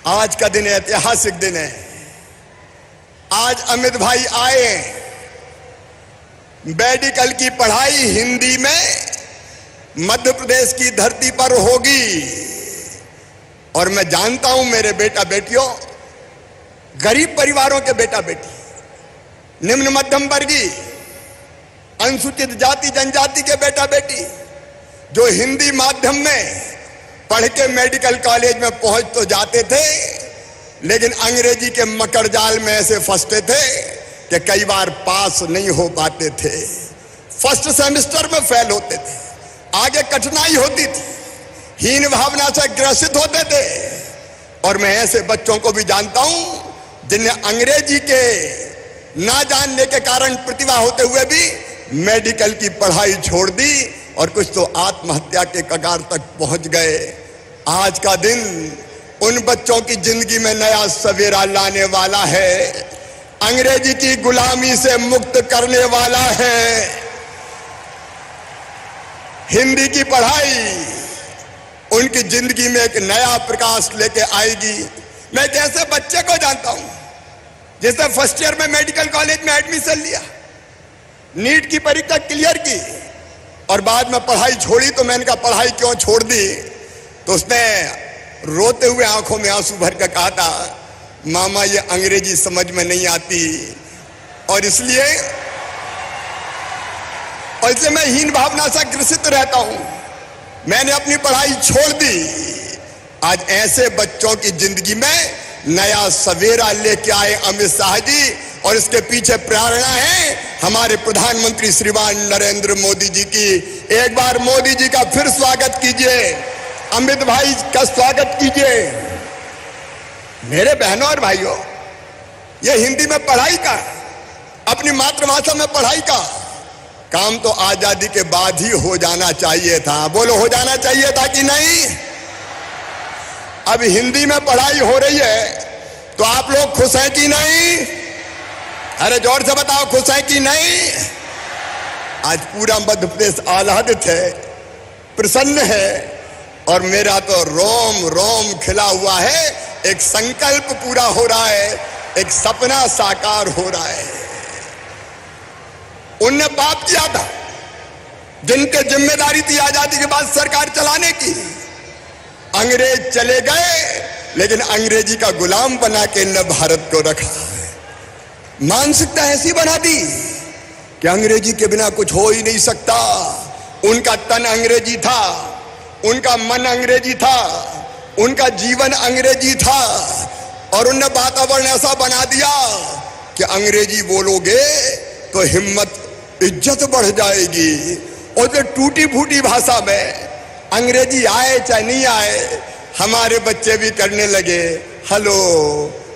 आज का दिन ऐतिहासिक दिन है। आज अमित भाई आए, मेडिकल की पढ़ाई हिंदी में मध्य प्रदेश की धरती पर होगी। और मैं जानता हूं मेरे बेटा बेटियों, गरीब परिवारों के बेटा बेटी, निम्न मध्यम वर्गीय, अनुसूचित जाति जनजाति के बेटा बेटी जो हिंदी माध्यम में पढ़ के मेडिकल कॉलेज में पहुंच तो जाते थे, लेकिन अंग्रेजी के मकर जाल में ऐसे फंसते थे कि कई बार पास नहीं हो पाते थे। फर्स्ट सेमेस्टर में फेल होते थे, आगे कठिनाई होती थी, हीन भावना से ग्रसित होते थे। और मैं ऐसे बच्चों को भी जानता हूं जिन्हें अंग्रेजी के ना जानने के कारण प्रतिभा होते हुए भी मेडिकल की पढ़ाई छोड़ दी और कुछ तो आत्महत्या के कगार तक पहुंच गए। आज का दिन उन बच्चों की जिंदगी में नया सवेरा लाने वाला है, अंग्रेजी की गुलामी से मुक्त करने वाला है। हिंदी की पढ़ाई उनकी जिंदगी में एक नया प्रकाश लेके आएगी। मैं एक ऐसे बच्चे को जानता हूं जिसने फर्स्ट ईयर में मेडिकल कॉलेज में एडमिशन लिया, नीट की परीक्षा क्लियर की और बाद में पढ़ाई छोड़ी। तो मैंने कहा पढ़ाई क्यों छोड़ दी? तो उसने रोते हुए आंखों में आंसू भर कर कहा था, मामा ये अंग्रेजी समझ में नहीं आती और इसलिए मैं हीन भावना से ग्रसित रहता हूं, मैंने अपनी पढ़ाई छोड़ दी। आज ऐसे बच्चों की जिंदगी में नया सवेरा लेके आए अमित शाह जी, और इसके पीछे प्रेरणा है हमारे प्रधानमंत्री श्रीमान नरेंद्र मोदी जी की। एक बार मोदी जी का फिर स्वागत कीजिए, अमित भाई का स्वागत कीजिए। मेरे बहनों और भाइयों, ये हिंदी में पढ़ाई का, अपनी मातृभाषा में पढ़ाई का काम तो आजादी के बाद ही हो जाना चाहिए था। बोलो, हो जाना चाहिए था कि नहीं? अब हिंदी में पढ़ाई हो रही है तो आप लोग खुश हैं कि नहीं? अरे जोर से बताओ, खुश हैं कि नहीं? आज पूरा मध्य प्रदेश आह्लादित है, प्रसन्न है और मेरा तो रोम रोम खिला हुआ है। एक संकल्प पूरा हो रहा है, एक सपना साकार हो रहा है। उनने पाप किया था जिनके जिम्मेदारी थी आजादी के बाद सरकार चलाने की। अंग्रेज चले गए लेकिन अंग्रेजी का गुलाम बना के इन्होंने भारत को रखा। मानसिकता ऐसी बना दी कि अंग्रेजी के बिना कुछ हो ही नहीं सकता। उनका तन अंग्रेजी था, उनका मन अंग्रेजी था, उनका जीवन अंग्रेजी था और उन्होंने वातावरण ऐसा बना दिया कि अंग्रेजी बोलोगे तो हिम्मत, इज्जत बढ़ जाएगी। और जो टूटी फूटी भाषा में अंग्रेजी आए चाहे नहीं आए, हमारे बच्चे भी करने लगे hello,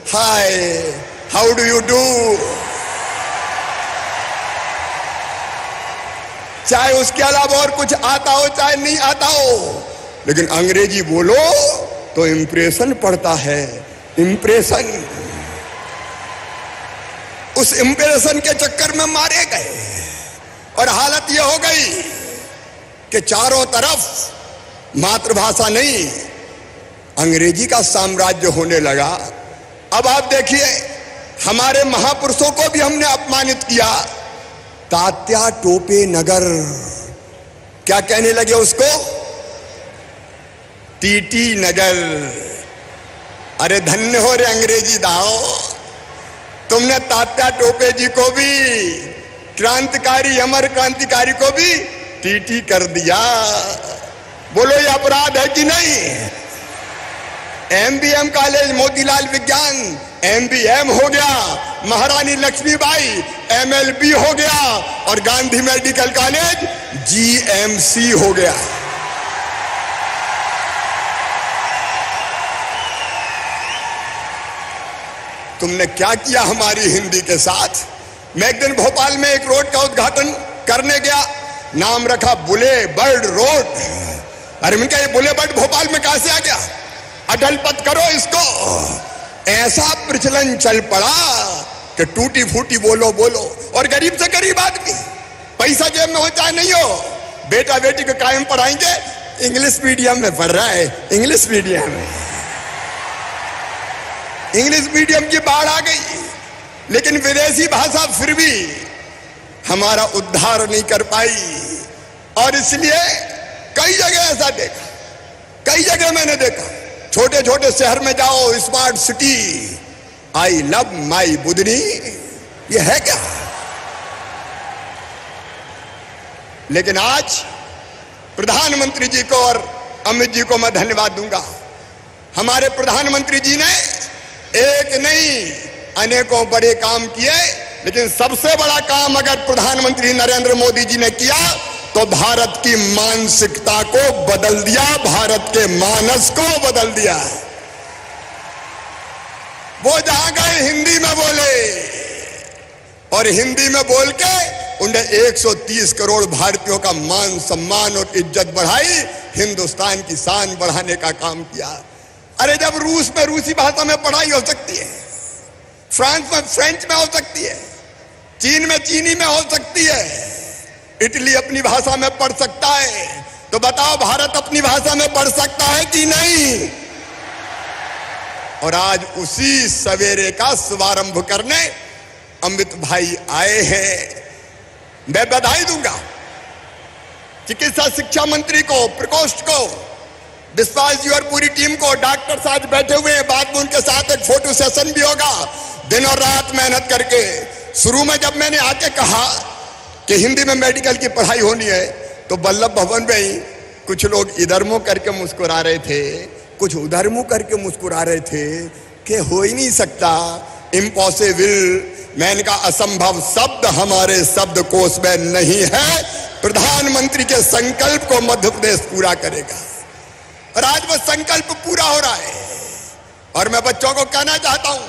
hi, how do you do. चाहे उसके अलावा और कुछ आता हो चाहे नहीं आता हो, लेकिन अंग्रेजी बोलो तो इंप्रेशन पड़ता है। इंप्रेशन, उस इंप्रेशन के चक्कर में मारे गए और हालत यह हो गई कि चारों तरफ मातृभाषा नहीं, अंग्रेजी का साम्राज्य होने लगा। अब आप देखिए, हमारे महापुरुषों को भी हमने अपमानित किया। तात्या टोपे नगर, क्या कहने लगे उसको? टीटी नगर। अरे धन्य हो रे अंग्रेजी दाओ, तुमने तात्या टोपे जी को भी, क्रांतिकारी, अमर क्रांतिकारी को भी टीटी कर दिया। बोलो ये अपराध है कि नहीं? एमबीएम कॉलेज मोतीलाल विज्ञान एमबीएम हो गया, महारानी लक्ष्मीबाई एमएलबी हो गया और गांधी मेडिकल कॉलेज जीएमसी हो गया। तुमने क्या किया हमारी हिंदी के साथ? मैं एक दिन भोपाल में एक रोड का उद्घाटन करने गया, नाम रखा बुले बर्ड रोड। अरे मैंने कहा ये बुले बर्ड भोपाल में कहां से आ गया? अटल पथ करो इसको। ऐसा प्रचलन चल पड़ा कि टूटी फूटी बोलो बोलो। और गरीब से गरीब आदमी, पैसा जेब में हो चाहे नहीं हो, बेटा बेटी को कायम पढ़ाएंगे। इंग्लिश मीडियम में पढ़ रहा है, इंग्लिश मीडियम में। इंग्लिश मीडियम की बाढ़ आ गई, लेकिन विदेशी भाषा फिर भी हमारा उद्धार नहीं कर पाई। और इसलिए कई जगह ऐसा देखा, कई जगह मैंने देखा, छोटे छोटे शहर में जाओ, smart city, I love my Budhni, ये है क्या? लेकिन आज प्रधानमंत्री जी को और अमित जी को मैं धन्यवाद दूंगा। हमारे प्रधानमंत्री जी ने एक नहीं अनेकों बड़े काम किए, लेकिन सबसे बड़ा काम अगर प्रधानमंत्री नरेंद्र मोदी जी ने किया तो भारत की मानसिकता को बदल दिया, भारत के मानस को बदल दिया। वो जहां गए हिंदी में बोले, और हिंदी में बोल के उन्हें 130 करोड़ भारतीयों का मान सम्मान और इज्जत बढ़ाई, हिंदुस्तान की शान बढ़ाने का काम किया। अरे जब रूस में रूसी भाषा में पढ़ाई हो सकती है, फ्रांस में फ्रेंच में हो सकती है, चीन में चीनी में हो सकती है, इटली अपनी भाषा में पढ़ सकता है, तो बताओ भारत अपनी भाषा में पढ़ सकता है कि नहीं? और आज उसी सवेरे का शुभारंभ करने अमित भाई आए हैं। मैं बधाई दूंगा चिकित्सा शिक्षा मंत्री को, प्रकोष्ठ को, विश्वास जी और पूरी टीम को। डॉक्टर साहब बैठे हुए हैं, बाद में उनके साथ एक फोटो सेशन भी होगा, दिन और रात मेहनत करके। शुरू में जब मैंने आके कहा कि हिंदी में मेडिकल की पढ़ाई होनी है, तो वल्लभ भवन में ही कुछ लोग इधर मुंह करके मुस्कुरा रहे थे, कुछ उधर मुंह करके मुस्कुरा रहे थे कि हो ही नहीं सकता, इम्पॉसिबल। मैंने कहा असंभव शब्द हमारे शब्दकोश में नहीं है, प्रधानमंत्री के संकल्प को मध्य प्रदेश पूरा करेगा। और आज वो संकल्प पूरा हो रहा है। और मैं बच्चों को कहना चाहता हूं,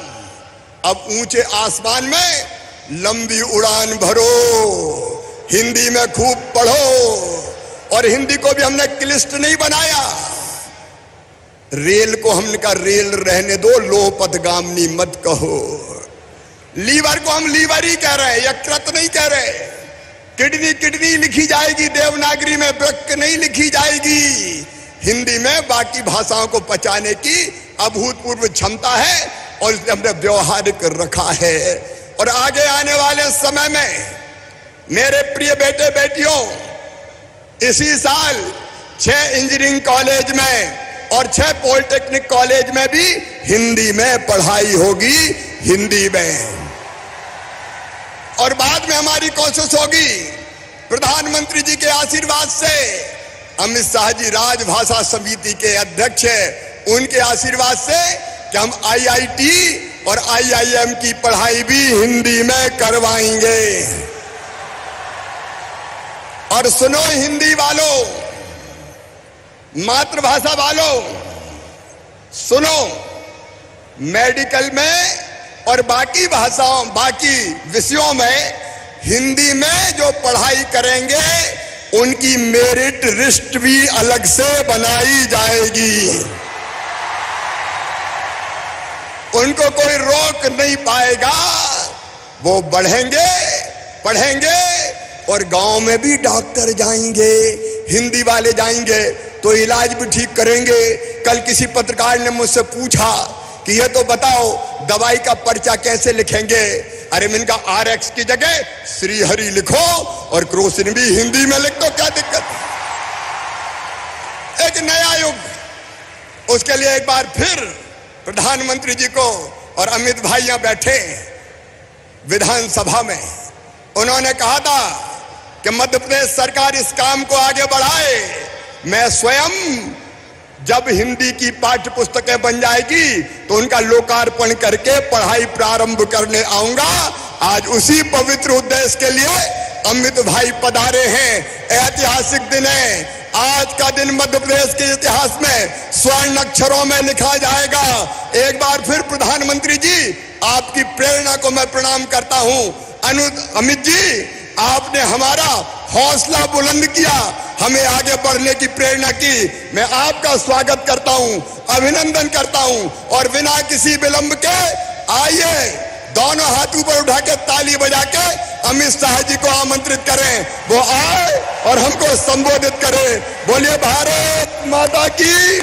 अब ऊंचे आसमान में लंबी उड़ान भरो, हिंदी में खूब पढ़ो। और हिंदी को भी हमने क्लिष्ट नहीं बनाया, रेल को हमने कहा रेल रहने दो, लोपथगामिनी मत कहो। लीवर को हम लीवर ही कह रहे हैं, यकृत नहीं कह रहे। किडनी किडनी लिखी जाएगी देवनागरी में, वृक्क नहीं लिखी जाएगी। हिंदी में बाकी भाषाओं को पचाने की अभूतपूर्व क्षमता है, और इसे हमने व्यवहारिक रखा है। और आगे आने वाले समय में मेरे प्रिय बेटे बेटियों, इसी साल 6 इंजीनियरिंग कॉलेज में और 6 पॉलिटेक्निक कॉलेज में भी हिंदी में पढ़ाई होगी, हिंदी में। और बाद में हमारी कोशिश होगी प्रधानमंत्री जी के आशीर्वाद से, अमित शाह जी राजभाषा समिति के अध्यक्ष हैं, उनके आशीर्वाद से कि हम IIT और IIM की पढ़ाई भी हिंदी में करवाएंगे। और सुनो हिंदी वालों, मातृभाषा वालों, सुनो, मेडिकल में और बाकी भाषाओं, बाकी विषयों में हिंदी में जो पढ़ाई करेंगे उनकी मेरिट लिस्ट भी अलग से बनाई जाएगी। उनको कोई रोक नहीं पाएगा, वो बढ़ेंगे, पढ़ेंगे। और गांव में भी डॉक्टर जाएंगे, हिंदी वाले जाएंगे तो इलाज भी ठीक करेंगे। कल किसी पत्रकार ने मुझसे पूछा कि ये तो बताओ दवाई का पर्चा कैसे लिखेंगे? अरे मैंने कहा RX की जगह श्रीहरि लिखो और क्रोसिन भी हिंदी में लिख दो, क्या दिक्कत है? एक नया युग। उसके लिए एक बार फिर प्रधानमंत्री जी को और अमित भाई यहां बैठे विधानसभा में, उन्होंने कहा था कि मध्य प्रदेश सरकार इस काम को आगे बढ़ाए। मैं स्वयं जब हिंदी की पाठ्य पुस्तकें बन जाएगी तो उनका लोकार्पण करके पढ़ाई प्रारंभ करने आऊंगा। आज उसी पवित्र उद्देश्य के लिए अमित भाई पधारे हैं। ऐतिहासिक दिन है। आज का दिन मध्य प्रदेश के इतिहास में स्वर्ण अक्षरों में लिखा जाएगा। एक बार फिर प्रधानमंत्री जी, आपकी प्रेरणा को मैं प्रणाम करता हूं। अमित जी, आपने हमारा हौसला बुलंद किया, हमें आगे बढ़ने की प्रेरणा की। मैं आपका स्वागत करता हूं, अभिनंदन करता हूं। और बिना किसी विलंब के आइए, दोनों हाथ ऊपर उठा के ताली बजा के अमित शाह जी को आमंत्रित करें, वो आए और हमको संबोधित करें। बोलिए भारत माता की।